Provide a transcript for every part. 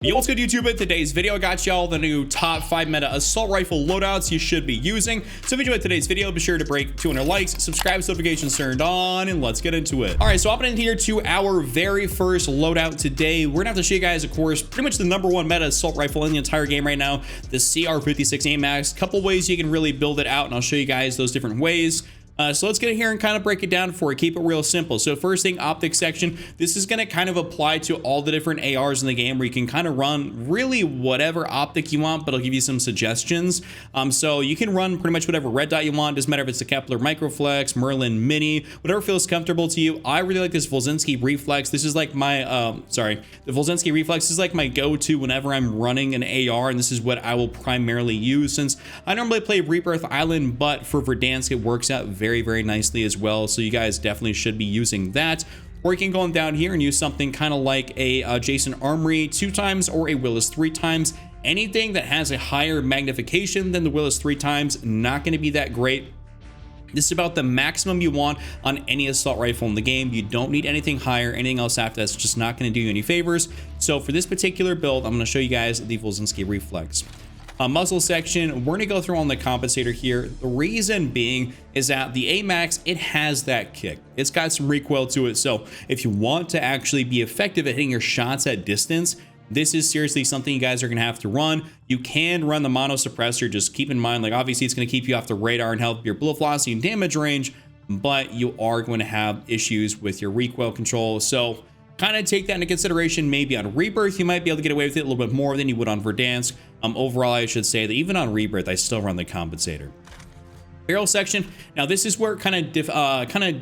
Yo, what's good YouTube? In today's video, I got y'all the new top 5 meta assault rifle loadouts you should be using. So if you enjoyed today's video, be sure to break 200 likes, subscribe, notifications turned on, and let's get into it. All right, so hopping in here to our very first loadout today, we're gonna have to show you guys, of course, pretty much the #1 meta assault rifle in the entire game right now, the CR56 AMAX. Couple ways you can really build it out, and I'll show you guys those different ways. So let's get in here and kind of break it down for you. Keep it real simple. So first thing, optics section. This is going to kind of apply to all the different ARs in the game where you can kind of run really whatever optic you want, but I'll give you some suggestions. So you can run pretty much whatever red dot you want. Doesn't matter if it's the Kepler Microflex, Merlin Mini, whatever feels comfortable to you. I really like this Volzinski Reflex. This is like my, the Volzinski Reflex is like my go-to whenever I'm running an AR, and this is what I will primarily use since I normally play Rebirth Island, but for Verdansk, it works out very nicely as well. So you guys definitely should be using that. Or you can go on down here and use something kind of like a Jason Armory 2 times or a Willis 3 times. Anything that has a higher magnification than the Willis 3 times, not going to be that great. This is about the maximum you want on any assault rifle in the game. You don't need anything higher. Anything else after that's just not going to do you any favors. So for this particular build, I'm going to show you guys the Volzinski Reflex. Muzzle section, we're gonna go through on the compensator here. The reason being is that the AMAX, it has that kick. It's got some recoil to it. So if you want to actually be effective at hitting your shots at distance, this is seriously something you guys are gonna have to run. You can run the mono suppressor. Just keep in mind, like obviously it's gonna keep you off the radar and help your bullet velocity and damage range, but you are going to have issues with your recoil control. So kind of take that into consideration. Maybe on Rebirth, you might be able to get away with it a little bit more than you would on Verdansk. Overall, I should say that even on Rebirth, I still run the compensator. Barrel section. Now, this is where it kind of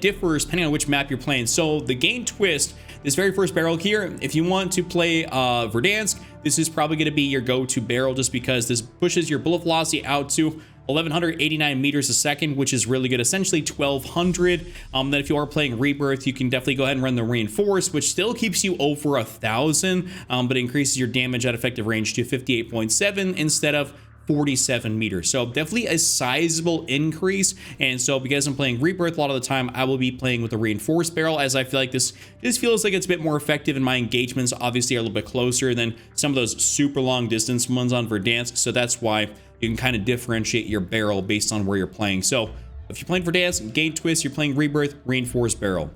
differs depending on which map you're playing. So the game twist, this very first barrel here, if you want to play Verdansk, this is probably going to be your go-to barrel just because this pushes your bullet velocity out to 1189 meters a second, which is really good, essentially 1200. Then if you are playing Rebirth, you can definitely go ahead and run the Reinforced, which still keeps you over 1,000, but increases your damage at effective range to 58.7 instead of 47 meters. So definitely a sizable increase. And so because I'm playing Rebirth a lot of the time, I will be playing with a Reinforced barrel, as I feel like this feels like it's a bit more effective, and my engagements obviously are a little bit closer than some of those super long distance ones on Verdansk. So that's why you can kind of differentiate your barrel based on where you're playing. So if you're playing Verdansk, Game Twist, you're playing Rebirth, Reinforced barrel.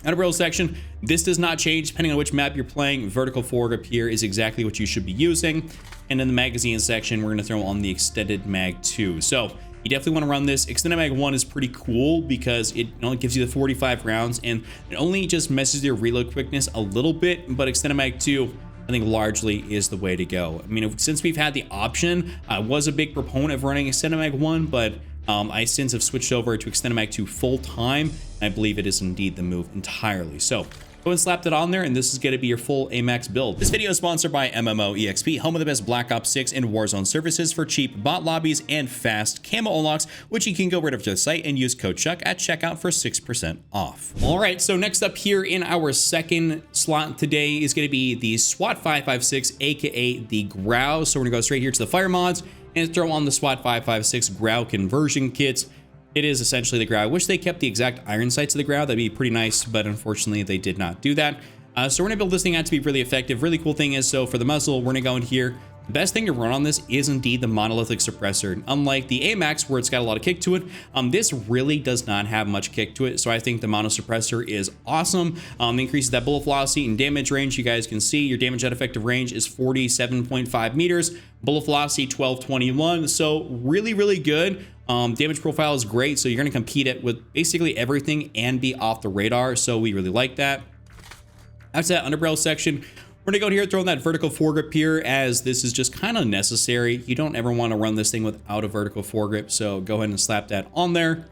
Outer barrel section, this does not change depending on which map you're playing. Vertical foregrip here is exactly what you should be using. And in the magazine section, we're going to throw on the extended mag 2. So you definitely want to run this. Extended mag 1 is pretty cool because it only gives you the 45 rounds and it only just messes your reload quickness a little bit. But extended mag 2, I think largely is the way to go. I mean, since we've had the option, I was a big proponent of running extended mag 1, but I since have switched over to extended mag 2 full time. And I believe it is indeed the move entirely. So go and slap that on there, and this is going to be your full AMAX build. This video is sponsored by MMOEXP, home of the best Black Ops 6 and Warzone services for cheap bot lobbies and fast camo unlocks, which you can go right over to the site and use code CHUCK at checkout for 6% off. All right, so next up here in our second slot today is going to be the SWAT 556, aka the Grau. So we're going to go straight here to the fire mods and throw on the SWAT 556 Grau conversion kit. It is essentially the Grau. I wish they kept the exact iron sights of the Grau. That'd be pretty nice, but unfortunately they did not do that. So we're gonna build this thing out to be really effective. Really cool thing is, so for the muzzle, we're gonna go in here. The best thing to run on this is indeed the monolithic suppressor. Unlike the AMAX, where it's got a lot of kick to it, this really does not have much kick to it. So I think the mono suppressor is awesome. Increases that bullet velocity and damage range. You guys can see your damage at effective range is 47.5 meters. Bullet velocity 1221. So really good. Damage profile is great. So you're going to compete it with basically everything and be off the radar. So we really like that. After that underbarrel section, we're gonna go here throwing that vertical foregrip here, as this is just kind of necessary. You don't ever want to run this thing without a vertical foregrip, so go ahead and slap that on there.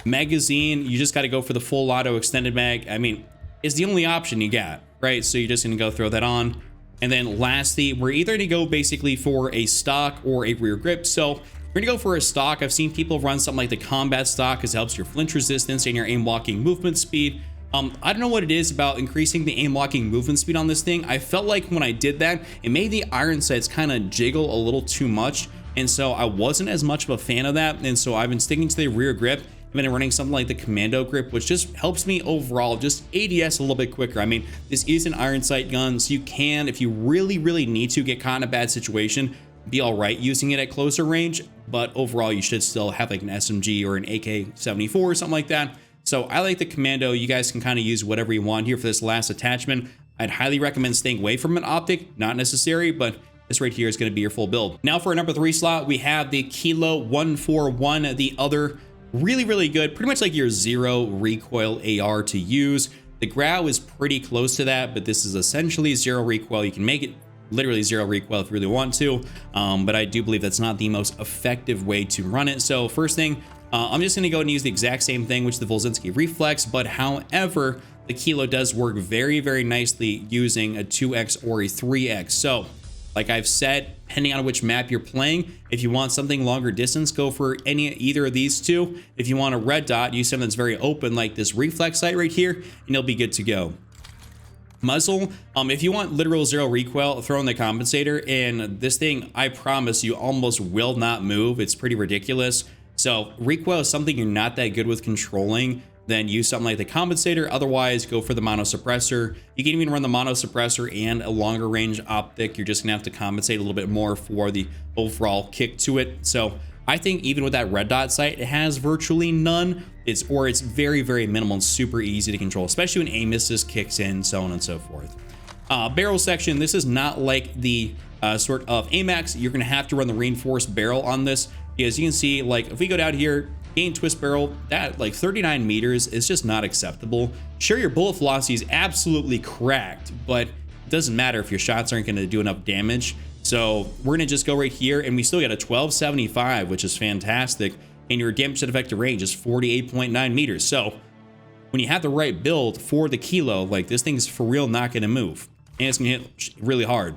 Magazine, you just got to go for the full auto extended mag. I mean, it's the only option you got, right? So you're just gonna go throw that on. And then lastly, we're either gonna go basically for a stock or a rear grip. So we're gonna go for a stock. I've seen people run something like the combat stock because it helps your flinch resistance and your aim walking movement speed. I don't know what it is about increasing the aim locking movement speed on this thing. I felt like when I did that, it made the iron sights kind of jiggle a little too much. And so I wasn't as much of a fan of that. And so I've been sticking to the rear grip. I've been running something like the commando grip, which just helps me overall just ADS a little bit quicker. I mean, this is an iron sight gun, so you can, if you really need to get caught in a bad situation, be all right using it at closer range, but overall you should still have like an SMG or an AK-74 or something like that. So I like the commando. You guys can kind of use whatever you want here for this last attachment. I'd highly recommend staying away from an optic, not necessary, but this right here is going to be your full build. Now for our number 3 slot, we have the Kilo 141, the other really good, pretty much like your zero recoil AR to use. The Grau is pretty close to that, but this is essentially zero recoil. You can make it literally zero recoil if you really want to, but I do believe that's not the most effective way to run it. So first thing, I'm just going to go and use the exact same thing, which is the Volzinski Reflex, but however, the Kilo does work very nicely using a 2x or a 3x. So like I've said, depending on which map you're playing, if you want something longer distance, go for either of these two. If you want a red dot, use something that's very open like this reflex sight right here, and you'll be good to go. Muzzle, if you want literal zero recoil, throw in the compensator, and this thing, I promise you, almost will not move. It's pretty ridiculous. So recoil is something you're not that good with controlling, then use something like the compensator. Otherwise, go for the mono suppressor. You can even run the mono suppressor and a longer range optic. You're just gonna have to compensate a little bit more for the overall kick to it. So I think even with that red dot sight, it has virtually none. It's very minimal and super easy to control, especially when aim assist kicks in, so on and so forth. Barrel section, this is not like the sort of AMAX. You're gonna have to run the reinforced barrel on this. As you can see, like if we go down here, gain twist barrel, that like 39 meters is just not acceptable. Sure, your bullet velocity is absolutely cracked, but it doesn't matter if your shots aren't gonna do enough damage. So we're gonna just go right here, and we still get a 1275, which is fantastic. And your damage to effective range is 48.9 meters. So when you have the right build for the Kilo, like this thing's for real not gonna move, and it's gonna hit really hard.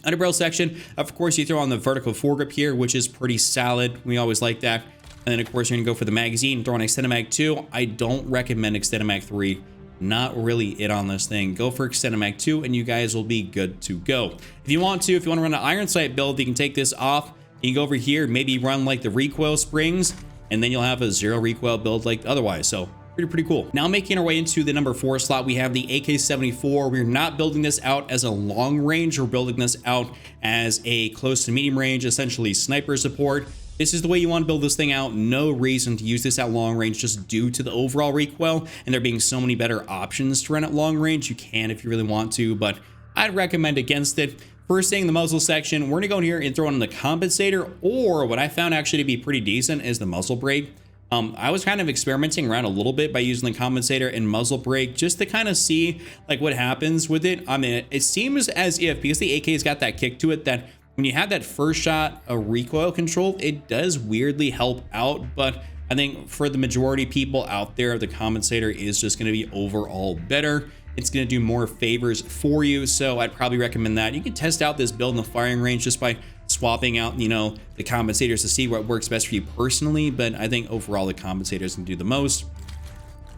Underbarrel section, of course, you throw on the vertical foregrip here, which is pretty solid. We always like that. And then, of course, you're going to go for the magazine, throw on Extended Mag 2. I don't recommend Extended Mag 3. Not really it on this thing. Go for Extended Mag 2, and you guys will be good to go. If you want to run an iron sight build, you can take this off. You can go over here, maybe run like the recoil springs, and then you'll have a zero recoil build like otherwise. So pretty cool. Now making our way into the number 4 slot, we have the AK-74. We're not building this out as a long range. We're building this out as a close to medium range, essentially sniper support. This is the way you want to build this thing out. No reason to use this at long range just due to the overall recoil and there being so many better options to run at long range. You can if you really want to, but I'd recommend against it. First thing, the muzzle section, we're gonna go in here and throw in the compensator, or what I found actually to be pretty decent is the muzzle brake. I was kind of experimenting around a little bit by using the compensator and muzzle brake just to kind of see like what happens with it. I mean, it seems as if, because the AK's got that kick to it, that when you have that first shot a recoil control, it does weirdly help out. But I think for the majority of people out there, the compensator is just going to be overall better. It's going to do more favors for you. So I'd probably recommend that. You can test out this build in the firing range just by swapping out, you know, the compensators to see what works best for you personally. But I think overall the compensators can do the most.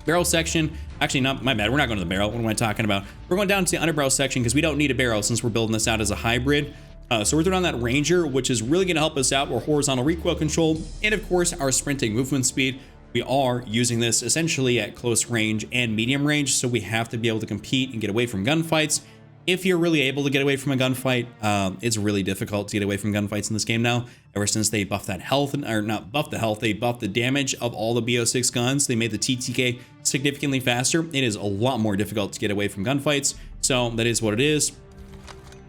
Barrel section, actually not, my bad, we're not going to the barrel. What am I talking about? We're going down to the underbarrel section because we don't need a barrel since we're building this out as a hybrid. So we're throwing on that Ranger, which is really going to help us out with horizontal recoil control, and of course our sprinting movement speed. We are using this essentially at close range and medium range, so we have to be able to compete and get away from gunfights. If you're really able to get away from a gunfight, it's really difficult to get away from gunfights in this game now. Ever since they buffed that health, or not buffed the health, they buffed the damage of all the BO6 guns. They made the TTK significantly faster. It is a lot more difficult to get away from gunfights, so that is what it is.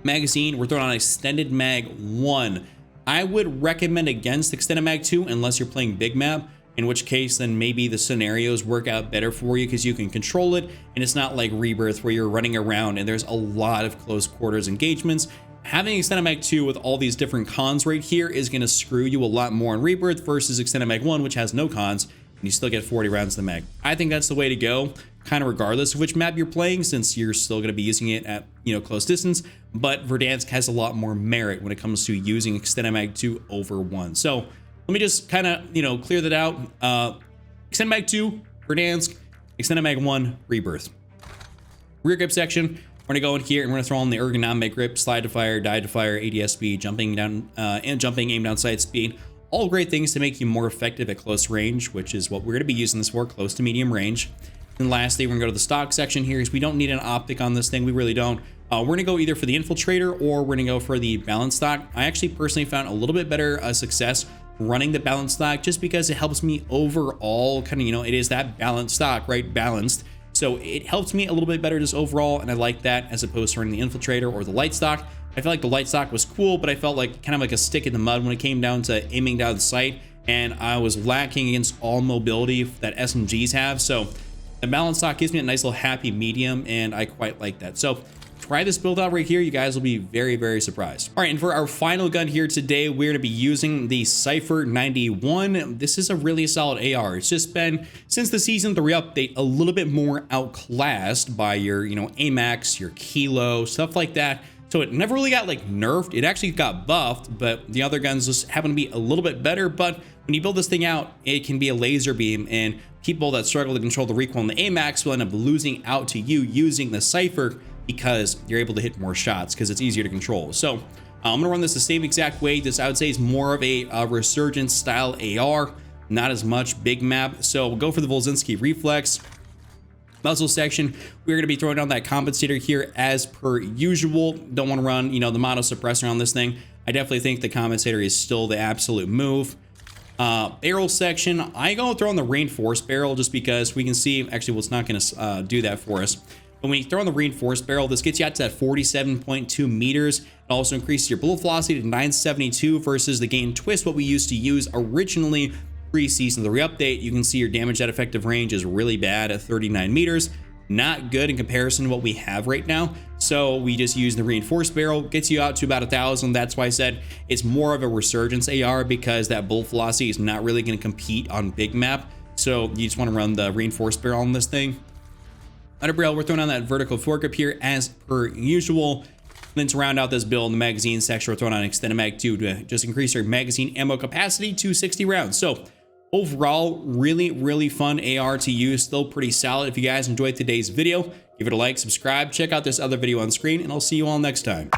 Magazine, we're throwing on Extended Mag 1. I would recommend against Extended Mag 2 unless you're playing big map, in which case then maybe the scenarios work out better for you because you can control it, and it's not like Rebirth where you're running around and there's a lot of close quarters engagements. Having Extended Mag 2 with all these different cons right here is going to screw you a lot more in Rebirth versus Extended Mag 1, which has no cons, and you still get 40 rounds in the mag. I think that's the way to go, kind of regardless of which map you're playing, since you're still going to be using it at, you know, close distance. But Verdansk has a lot more merit when it comes to using Extended Mag 2 over 1. So let me just kind of, you know, clear that out. Extended Mag 2, Verdansk, Extended Mag 1, Rebirth. Rear grip section, we're gonna go in here and we're gonna throw on the ergonomic grip, slide to fire, dive to fire, ADS speed, jumping down and jumping, aim down sight speed. all great things to make you more effective at close range, which is what we're going to be using this for, close to medium range. And lastly, we're gonna go to the stock section here, because we don't need an optic on this thing. We really don't. We're gonna go either for the infiltrator or we're gonna go for the balance stock. I actually personally found a little bit better success running the balance stock, just because it helps me overall kind of, you know, it is that balanced stock, right? Balanced. So it helps me a little bit better just overall, and I like that as opposed to running the infiltrator or the light stock. I felt like the light stock was cool, but I felt like kind of like a stick in the mud when it came down to aiming down the sight, and I was lacking against all mobility that SMGs have. So the balance stock gives me a nice little happy medium, and I quite like that. So try this build out right here. You guys will be very, very surprised. All right, and for our final gun here today, we're going to be using the Cypher 91. This is a really solid AR. It's just been, since the Season 3 update, a little bit more outclassed by your, you know, AMAX, your Kilo, stuff like that. So it never really got like nerfed. It actually got buffed, but the other guns just happen to be a little bit better. But when you build this thing out, it can be a laser beam, and people that struggle to control the recoil in the AMAX will end up losing out to you using the Cypher, because you're able to hit more shots because it's easier to control. So I'm gonna run this the same exact way. This, I would say, is more of a resurgence style AR, not as much big map. So we'll go for the Volzinski reflex. Muzzle section, we're going to be throwing down that compensator here as per usual. Don't want to run, you know, the mono suppressor on this thing. I definitely think the compensator is still the absolute move. Barrel section, I go throw in the reinforced barrel just because we can see, actually, well, it's not going to do that for us. But when you throw in the reinforced barrel, this gets you out to that 47.2 meters. It also increases your bullet velocity to 972 versus the gain twist, what we used to use originally pre-Season 3 update. You can see your damage at effective range is really bad at 39 meters. Not good in comparison to what we have right now. So we just use the reinforced barrel, gets you out to about 1,000. That's why I said it's more of a resurgence AR, because that bullet velocity is not really going to compete on big map. So you just want to run the reinforced barrel on this thing. Under barrel, we're throwing on that vertical foregrip here as per usual. And then to round out this build in the magazine section, we're throwing on extended mag 2 to just increase our magazine ammo capacity to 60 rounds. So overall, really, really fun AR to use. Still pretty solid. If you guys enjoyed today's video, give it a like, subscribe, check out this other video on screen, and I'll see you all next time.